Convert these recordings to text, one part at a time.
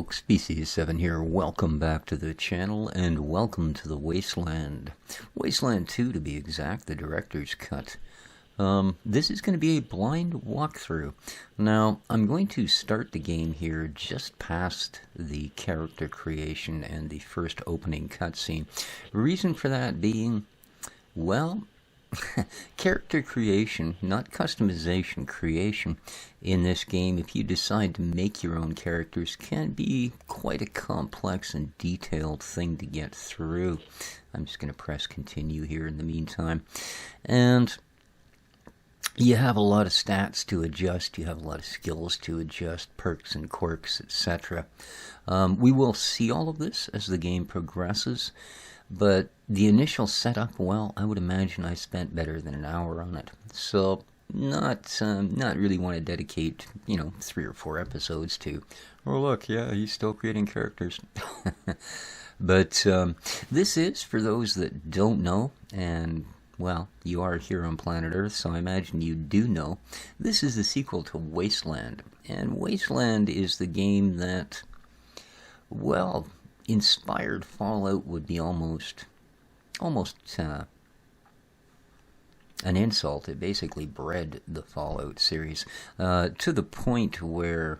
folks, Species7 here. Welcome back to the channel and welcome to the Wasteland. Wasteland 2 to be exact, the director's cut. This is going to be a blind walkthrough. Now, I'm going to start the game here just past the character creation and the first opening cutscene. Reason for that being, well, character creation, not customization, creation in this game, if you decide to make your own characters, can be quite a complex and detailed thing to get through. I'm just going to press continue here in the meantime. And you have a lot of stats to adjust, you have a lot of skills to adjust, perks and quirks, etc. We will see all of this as the game progresses. But the initial setup, well, I would imagine I spent better than an hour on it. So, not really want to dedicate, 3 or 4 episodes to, oh look, yeah, he's still creating characters. But this is, for those that don't know, and, well, you are here on planet Earth, so I imagine you do know, this is the sequel to Wasteland. And Wasteland is the game that, well, inspired Fallout would be almost an insult. It basically bred the Fallout series to the point where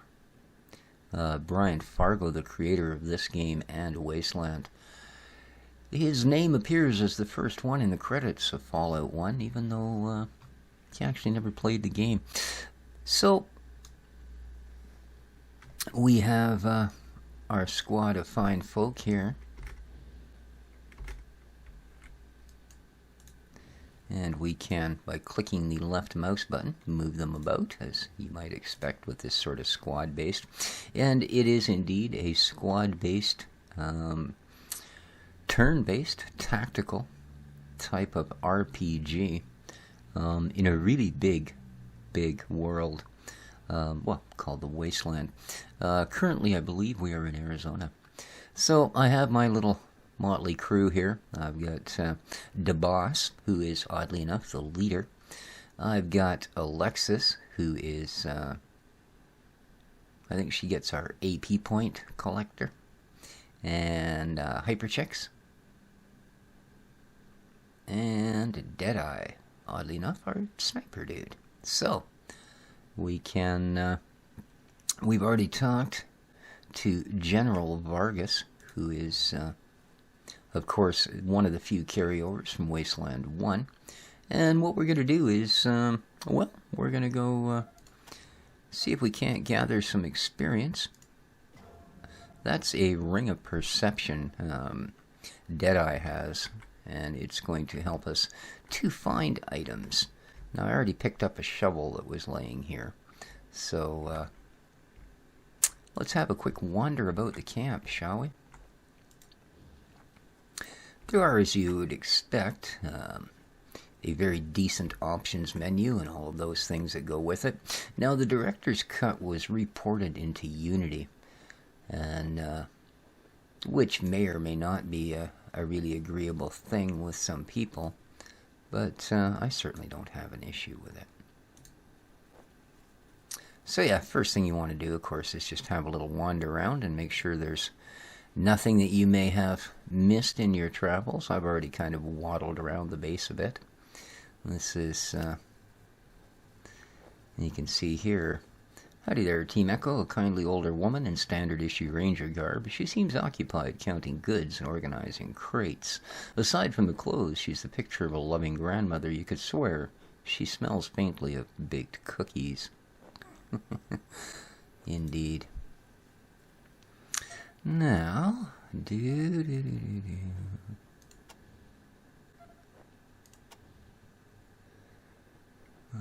Brian Fargo, the creator of this game and Wasteland, his name appears as the first one in the credits of Fallout 1, even though he actually never played the game. So we have our squad of fine folk here. And we can, by clicking the left mouse button, move them about, as you might expect with this sort of squad-based. And it is indeed a squad-based, turn-based, tactical type of RPG in a really big world. Called the Wasteland. Currently, I believe we are in Arizona. So, I have my little motley crew here. I've got the boss, who is, oddly enough, the leader. I've got Alexis, who is, I think she gets our AP point collector. And Hyperchicks. And Deadeye, oddly enough, our sniper dude. So, we can, we've already talked to General Vargas, who is, of course, one of the few carryovers from Wasteland 1. And what we're going to do is, we're going to go see if we can't gather some experience. That's a ring of perception Deadeye has, and it's going to help us to find items. Now, I already picked up a shovel that was laying here, so let's have a quick wander about the camp, shall we? There are, as you would expect, a very decent options menu and all of those things that go with it. Now, the director's cut was reported into Unity, and which may or may not be a really agreeable thing with some people. But I certainly don't have an issue with it. So yeah, first thing you want to do, of course, is just have a little wander around and make sure there's nothing that you may have missed in your travels. I've already kind of waddled around the base a bit. This is, you can see here, howdy there, Team Echo, a kindly older woman in standard issue ranger garb. She seems occupied counting goods and organizing crates. Aside from the clothes, she's the picture of a loving grandmother. You could swear she smells faintly of baked cookies. Indeed. Now,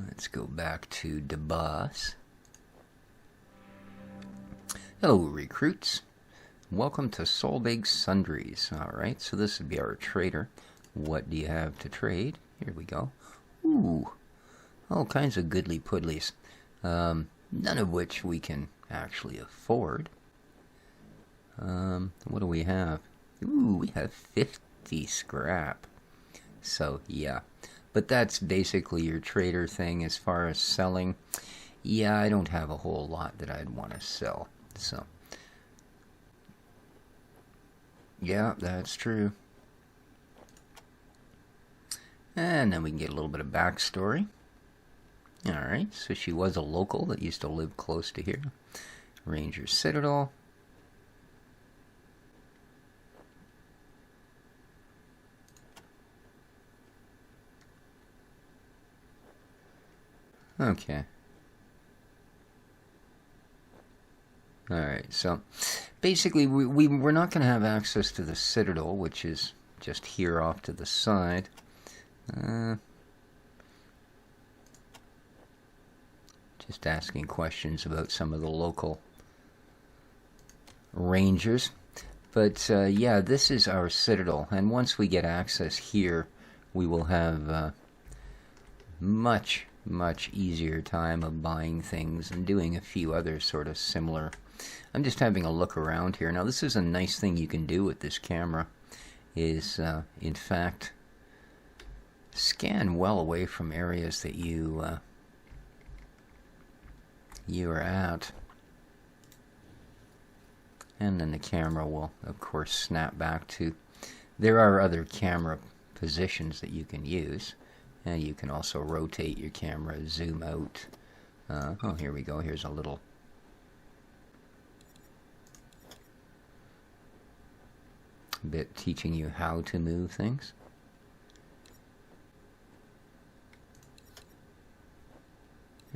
let's go back to the boss. Hello, recruits. Welcome to Solbig Sundries. Alright, so this would be our trader. What do you have to trade? Here we go. Ooh, all kinds of goodly puddlies. None of which we can actually afford. What do we have? Ooh, we have 50 scrap. So, yeah. But that's basically your trader thing as far as selling. Yeah, I don't have a whole lot that I'd want to sell. So, Yeah, that's true. And then we can get a little bit of backstory. Alright, so she was a local that used to live close to here. Ranger Citadel. Okay. Alright, so basically we're not going to have access to the Citadel, which is just here off to the side. Just asking questions about some of the local rangers. But yeah, this is our Citadel, and once we get access here, we will have much easier time of buying things and doing a few other sort of similar. I'm just having a look around here. Now this is a nice thing you can do with this camera, is in fact scan well away from areas that you are at, and then the camera will of course snap back to. There are other camera positions that you can use, and you can also rotate your camera, zoom out. Oh, here we go. Here's a little bit teaching you how to move things.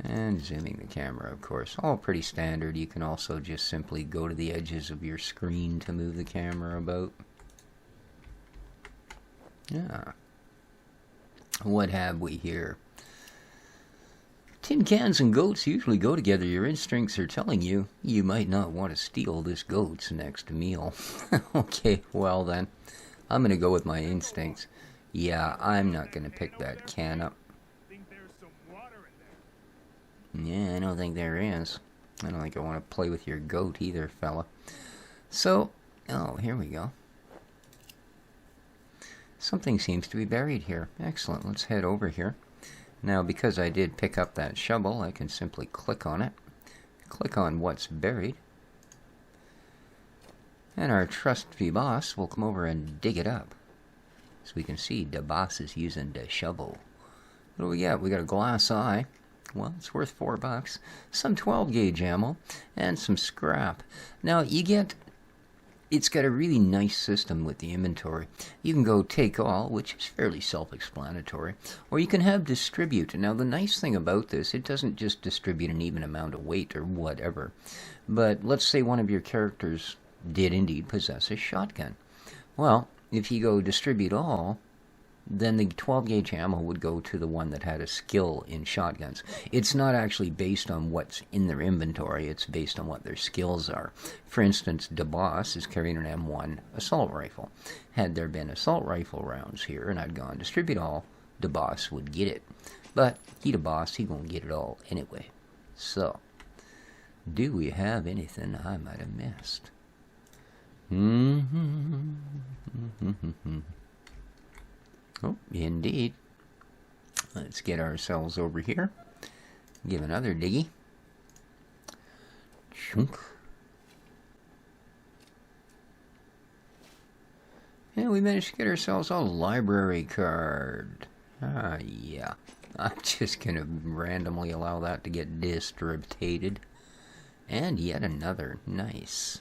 And zooming the camera, of course. All pretty standard. You can also just simply go to the edges of your screen to move the camera about. Yeah. What have we here? Tin cans and goats usually go together. Your instincts are telling you you might not want to steal this goat's next meal. Okay, well then. I'm going to go with my instincts. Yeah, I'm not going to pick that can up. Yeah, I don't think there is. I don't think I want to play with your goat either, fella. So, oh, here we go. Something seems to be buried here. Excellent, let's head over here. Now, because I did pick up that shovel, I can simply click on it. Click on what's buried. And our trusty boss will come over and dig it up. So we can see the boss is using the shovel. What do we got? We got a glass eye. Well, it's worth $4. Some 12 gauge ammo and some scrap. Now you get, it's got a really nice system with the inventory. You can go take all, which is fairly self-explanatory, or you can have distribute. Now the nice thing about this, it doesn't just distribute an even amount of weight or whatever, but let's say one of your characters did indeed possess a shotgun. Well, if you go distribute all, then the 12 gauge ammo would go to the one that had a skill in shotguns. It's not actually based on what's in their inventory, it's based on what their skills are. For instance, the boss is carrying an M1 assault rifle. Had there been assault rifle rounds here and I'd gone distribute all, the boss would get it. But he the boss, he gonna get it all anyway. So, do we have anything I might have missed? Oh, indeed. Let's get ourselves over here. Give another diggy. Chunk. And we managed to get ourselves a library card. Ah, yeah. I'm just going to randomly allow that to get distributed. And yet another. Nice.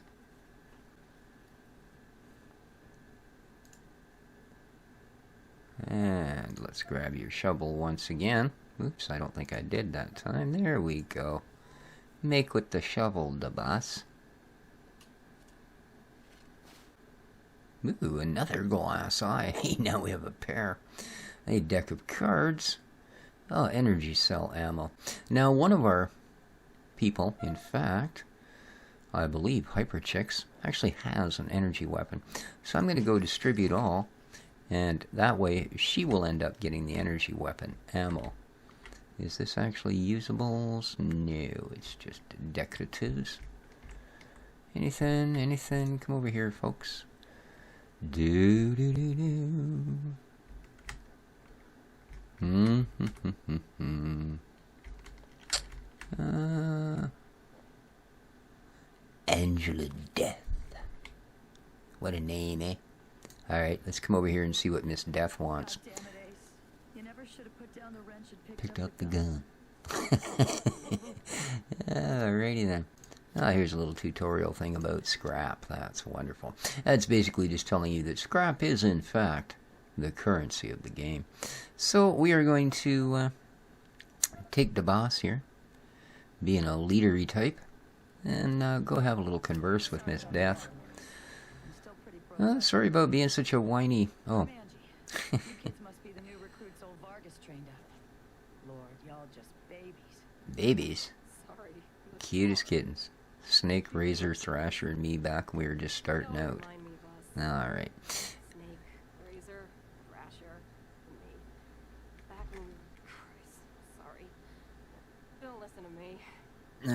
And let's grab your shovel once again. Oops, I don't think I did that time. There we go. Make with the shovel, da boss. Ooh, another glass eye. Hey, now we have a pair. A deck of cards. Oh, energy cell ammo. Now, one of our people, in fact, I believe Hyperchicks, actually has an energy weapon. So I'm going to go distribute all. And that way, she will end up getting the energy weapon ammo. Is this actually usables? No, it's just decoratives. Anything? Come over here, folks. Do. Angela Death. What a name, eh? Alright, let's come over here and see what Miss Death wants. God damn it, Ace. You never should have put down the wrench and Picked up the gun. Alrighty then. Here's a little tutorial thing about scrap. That's wonderful. That's basically just telling you that scrap is, in fact, the currency of the game. So we are going to take the boss here, being a leadery type, and go have a little converse with Miss Death. Sorry about being such a whiny... Oh. You kids must be the new recruits old Vargas trained up. Lord, y'all just babies. Babies? Sorry. Cutest kittens. Snake, Razor, Thrasher, and me back when we were just starting out. Alright. Snake, Razor, Thrasher, and me. Back when... Christ, sorry. Don't listen to me.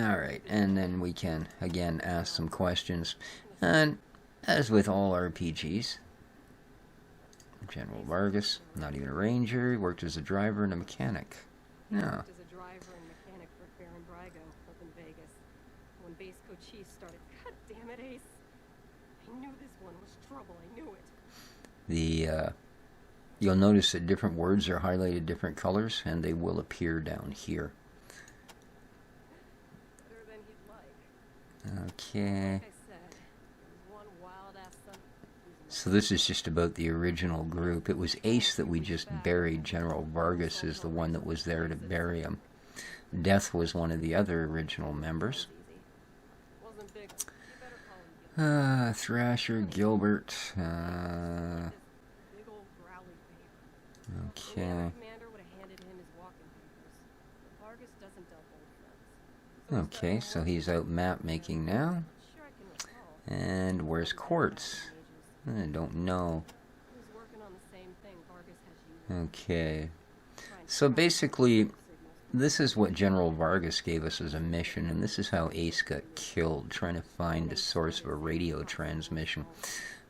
Alright, and then we can, again, ask some questions. And, as with all RPGs, General Vargas, not even a ranger, he worked as a driver and a mechanic. Yeah. Worked as a driver and mechanic for Baron Brygo up in Vegas. When base Cochise started, God damn it, Ace. I knew this one was trouble, I knew it. You'll notice that different words are highlighted different colors, and they will appear down here. Better than he'd like. Okay. Like I said, there was one wild-ass son. So this is just about the original group. It was Ace that we just buried. General Vargas is the one that was there to bury him. Death was one of the other original members. Wasn't big. You better call him Gilbert. Thrasher, Gilbert. Big old growly paper. Okay. Any other commander would have handed him his walking papers. But Vargas doesn't dealt old friends. Okay, so he's out map making now. Sure I can recall. And where's Quartz? I don't know. He was working on the same thing Vargas has you. Okay. Trying to So crack basically, signals. this is what General Vargas gave us as a mission, and this is how Ace got killed, trying to find the source of a radio transmission.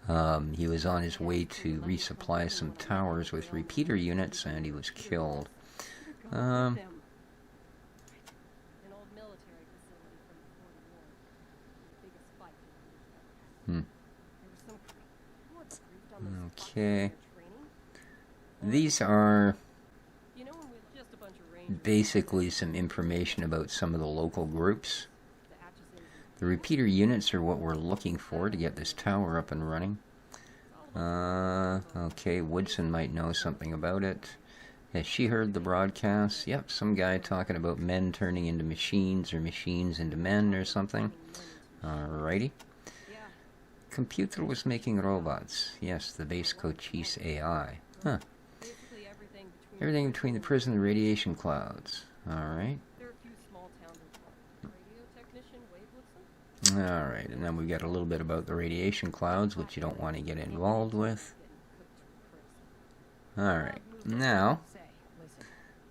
He was on his way to resupply some towers with repeater units, and he was killed. An old military facility from before the war. The biggest fight in the Hmm. There was some what griefed on those Okay. training? These are You know when we just a bunch of rangers basically some information about some of the local groups. the Atchises and The repeater units are what we're looking for to get this tower up and running. Okay, Woodson might know something about it. Has she heard the broadcast? Yep, some guy talking about men turning into machines or machines into men or something. Alrighty. yeah, Computer was making robots. Yes, the base Cochise AI. Huh. basically Everything between the prison and the radiation clouds. Alright. There are a few small towns in town. Radio technician Wade Woodson? Alright, and then we've got a little bit about the radiation clouds, which you don't want to get involved with. Alright, now, Say, listen,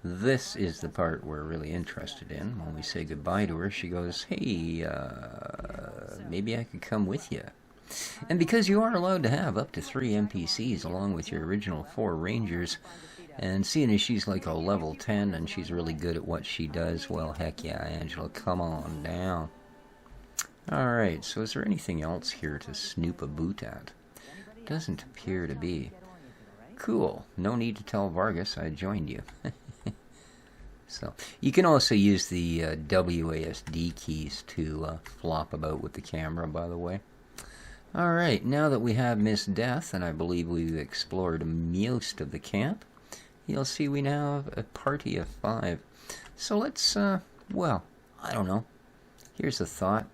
this is the part we're really interested in. When we say goodbye to her, she goes, hey, maybe I could come with you. And because you are allowed to have up to 3 NPCs along with your original 4 rangers, and seeing as she's like a level 10 and she's really good at what she does, well, heck yeah, Angela, come on down. Alright, so is there anything else here to snoop a boot at? Doesn't appear to be. Cool. No need to tell Vargas I joined you. So, you can also use the WASD keys to flop about with the camera, by the way. Alright, now that we have Miss Death, and I believe we've explored most of the camp, you'll see we now have a party of 5. So let's, well, I don't know. Here's a thought.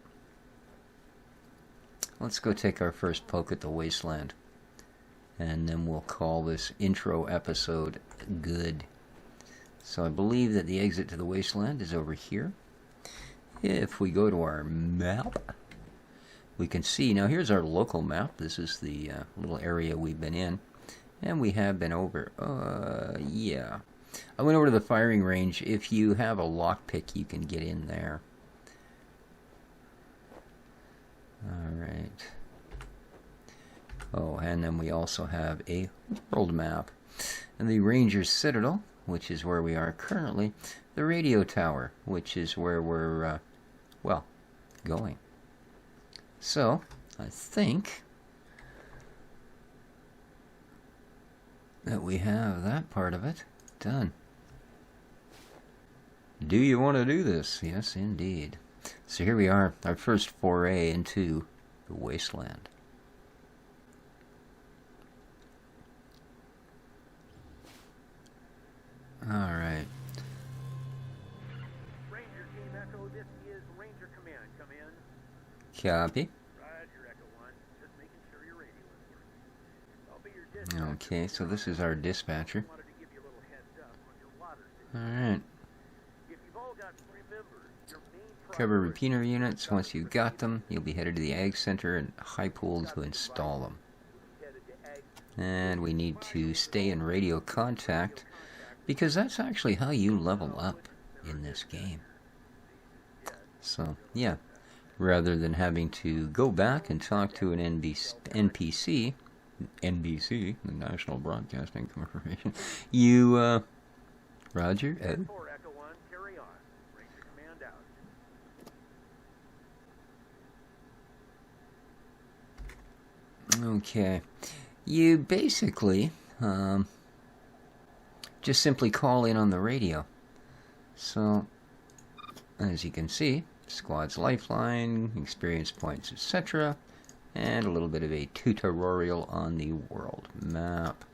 Let's go take our first poke at the Wasteland. And then we'll call this intro episode good. So I believe that the exit to the Wasteland is over here. If we go to our map, we can see, now here's our local map. This is the little area we've been in. And we have been over, yeah. I went over to the firing range. If you have a lockpick, you can get in there. Alright. Oh, and then we also have a world map. And the Ranger's Citadel, which is where we are currently. The radio tower, which is where we're, well, going. So, I think that we have that part of it done. Do you want to do this? Yes, indeed. So here we are, our first foray into the Wasteland. Alright. Ranger Team Echo, this is Ranger Command. Come in. Copy. Roger, Echo 1. Just making sure your radio is working. I'll be your dispatcher. Okay, so this is our dispatcher. Wanted to give you a little heads up on your water situation. Alright. If you've all got remember, your main Cover priority repeater units. Once you've got them, you'll be headed to the Ag Center and High Pool to install them. is headed to Ag. And we need to stay in radio contact, because that's actually how you level up in this game. So, yeah, rather than having to go back and talk to an NBC, the National Broadcasting Corporation, you, Roger, Ed? 4 Echo 1, carry on. Ranger Command out. Okay, you basically, just simply call in on the radio. So, as you can see, squad's lifeline, experience points, etc., and a little bit of a tutorial on the world map,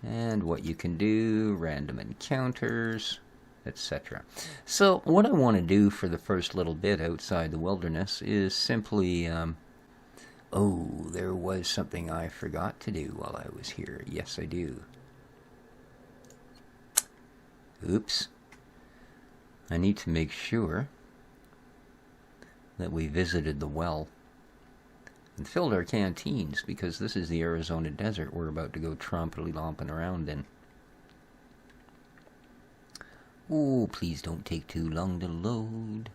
and what you can do, random encounters, etc. So, what I want to do for the first little bit outside the wilderness is simply, oh, there was something I forgot to do while I was here. Yes, I do. Oops. I need to make sure that we visited the well and filled our canteens, because this is the Arizona desert we're about to go trompily-lomping around in. Oh, please don't take too long to load.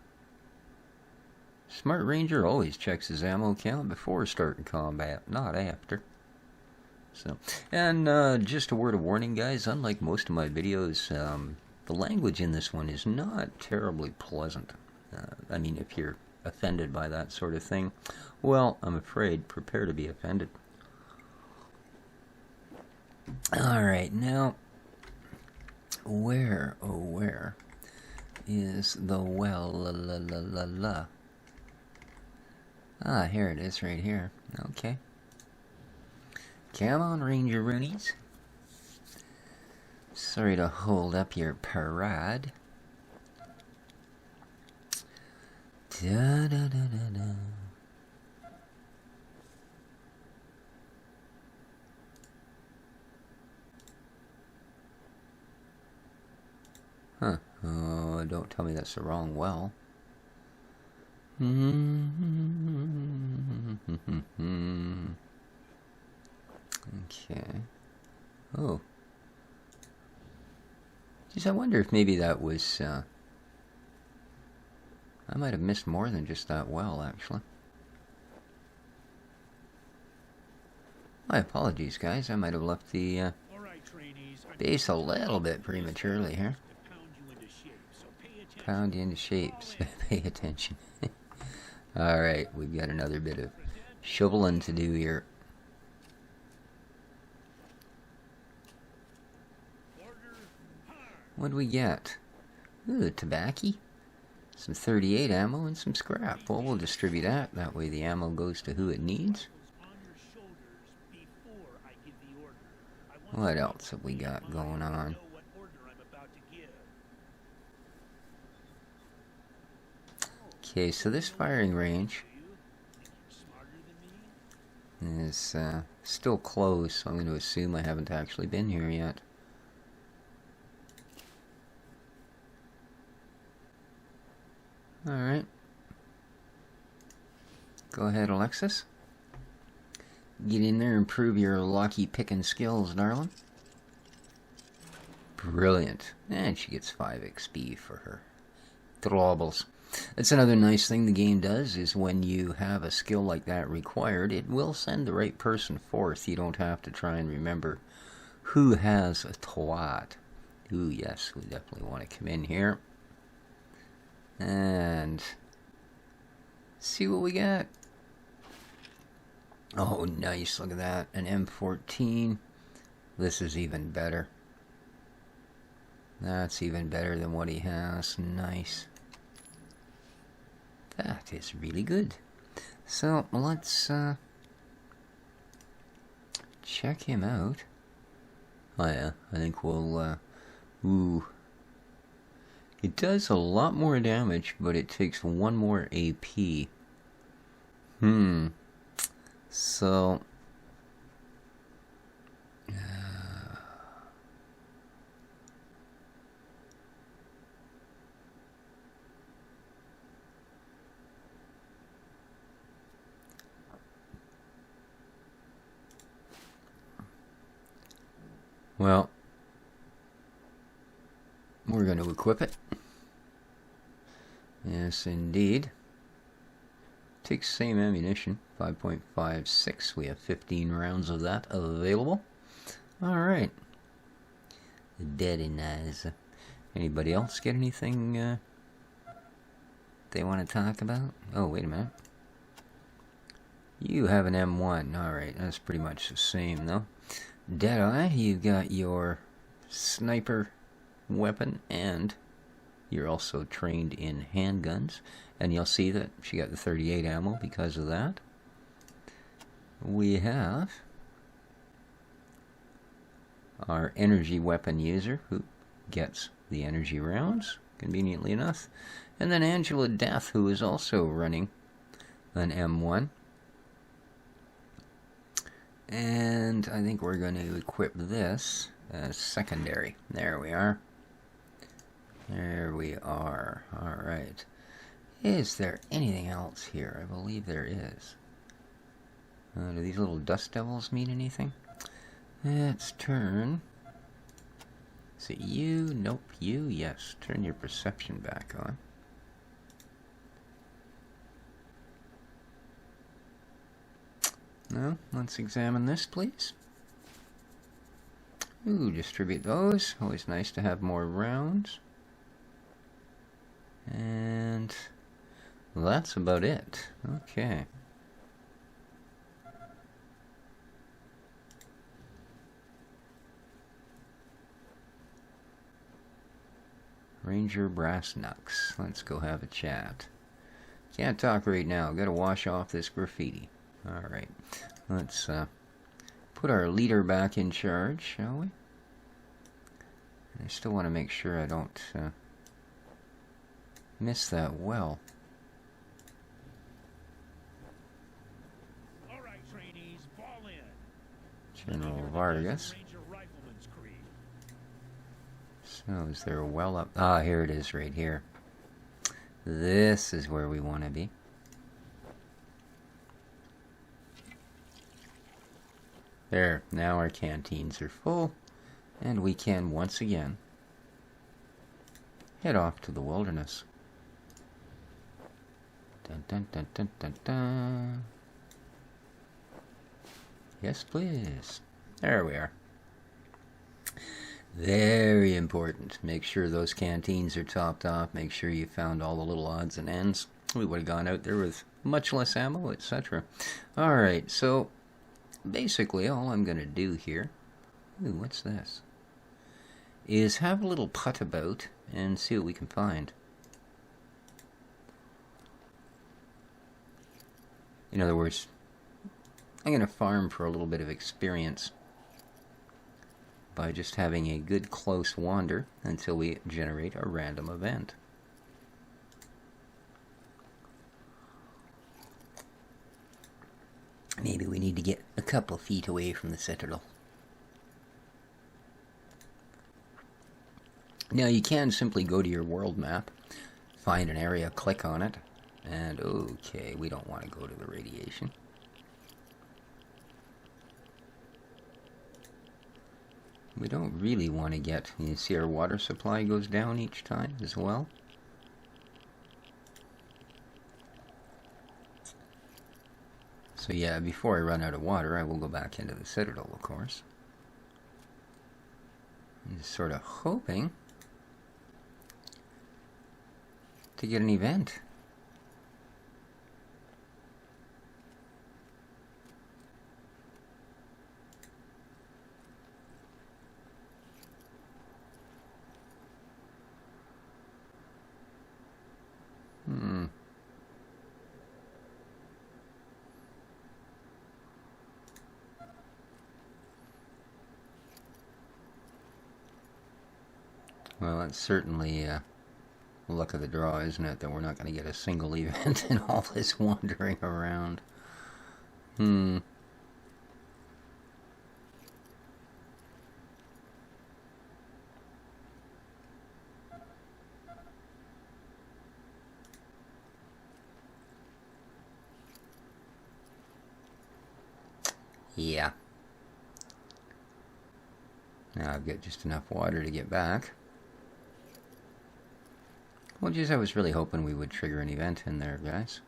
Smart Ranger always checks his ammo count before starting combat, not after. So, and just a word of warning, guys, unlike most of my videos, the language in this one is not terribly pleasant. I mean, if you're offended by that sort of thing, well, I'm afraid, prepare to be offended. Alright, now, where, oh where, is the well, Ah, here it is, right here. Okay. Come on, Ranger Roonies. Sorry to hold up your parade. Da-da-da-da-da. Huh. Oh, don't tell me that's the wrong well. Okay. Oh. Geez, I wonder if maybe that was, I might have missed more than just that well, actually. My apologies, guys. I might have left the base a little bit prematurely here. Pound you into shape, so pay attention. Alright, we've got another bit of shoveling to do here. What do we get? Ooh, tobacco, some 38 ammo, and some scrap. Well, we'll distribute that. That way the ammo goes to who it needs. What else have we got going on? Okay, so this firing range is still closed, so I'm going to assume I haven't actually been here yet. Alright. Go ahead, Alexis. Get in there and prove your locky picking skills, darling. Brilliant. And she gets 5 XP for her troubles. That's another nice thing the game does, is when you have a skill like that required, it will send the right person forth. You don't have to try and remember who has a twat. Ooh, yes, we definitely want to come in here and see what we got. Oh, nice. Look at that. An M14. This is even better. That's even better than what he has. Nice. That is really good. So let's check him out. Oh yeah, I think we'll ooh. It does a lot more damage, but it takes 1 more AP. So well, we're going to equip it. Yes, indeed. Takes same ammunition, 5.56. We have 15 rounds of that available. Alright. Very nice. Anybody else get anything they want to talk about? Oh, wait a minute. You have an M1. Alright, that's pretty much the same, though. Deadeye, you've got your sniper weapon, and you're also trained in handguns. And you'll see that she got the 38 ammo because of that. We have our energy weapon user, who gets the energy rounds, conveniently enough. And then Angela Death, who is also running an M1. And I think we're going to equip this as secondary. There we are. There we are. Alright. Is there anything else here? I believe there is. Do these little dust devils mean anything? Let's turn. Is it you? Nope. You? Yes. Turn your perception back on. No? Let's examine this, please. Ooh, distribute those. Always nice to have more rounds. And that's about it. Okay. Ranger Brass Knucks. Let's go have a chat. Can't talk right now. Gotta wash off this graffiti. Alright. Let's put our leader back in charge, shall we? And I still want to make sure I don't miss that well. All right, trainees, fall in. General Vargas. So, is there a well up? Ah, here it is, right here. This is where we want to be. There, now our canteens are full, and we can once again head off to the wilderness. Dun dun dun dun dun dun. Yes, please. There we are. Very important. Make sure those canteens are topped off. Make sure you found all the little odds and ends. We would have gone out there with much less ammo, etc. Alright, so basically all I'm going to do here, ooh, what's this, is have a little putt about and see what we can find. In other words, I'm going to farm for a little bit of experience by just having a good close wander until we generate a random event. Maybe we need to get a couple feet away from the citadel. Now you can simply go to your world map, find an area, click on it, and okay, we don't want to go to the radiation. We don't really want to get, you see our water supply goes down each time as well. So yeah, before I run out of water, I will go back into the citadel, of course. I'm just sort of hoping to get an event. Well, that's certainly luck of the draw, isn't it? That we're not going to get a single event in all this wandering around. Yeah. Now I've got just enough water to get back. Well, geez, I was really hoping we would trigger an event in there, guys.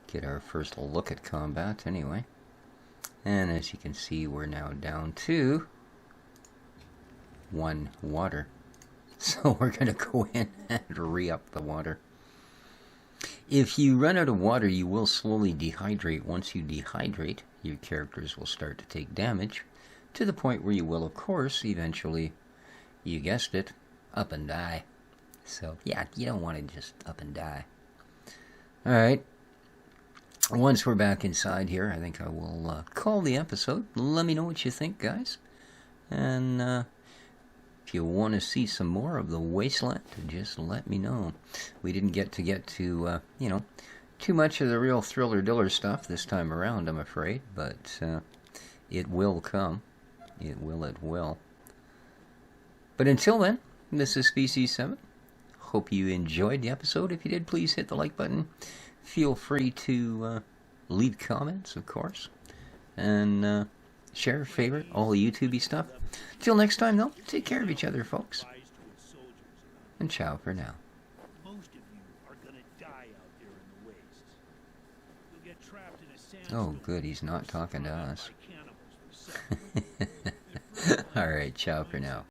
Get our first look at combat, anyway. And as you can see, we're now down to 1 water. So we're going to go in and re-up the water. If you run out of water, you will slowly dehydrate. Once you dehydrate, your characters will start to take damage, to the point where you will, of course, eventually, you guessed it, up and die. So, yeah, you don't want to just up and die. Alright. Once we're back inside here, I think I will call the episode. Let me know what you think, guys. And if you want to see some more of the Wasteland, just let me know. We didn't get to you know, too much of the real thriller-diller stuff this time around, I'm afraid. But it will come. It will. But until then, this is Species 7. Hope you enjoyed the episode. If you did, please hit the like button. Feel free to leave comments, of course. And share, favorite, all the YouTube-y stuff. Till next time, though, take care of each other, folks. And ciao for now. Most of you are gonna die out there in the wastes. You'll get trapped in a Oh, sandstorm. good, he's not talking to us. By cannibals themselves. Alright, ciao for now.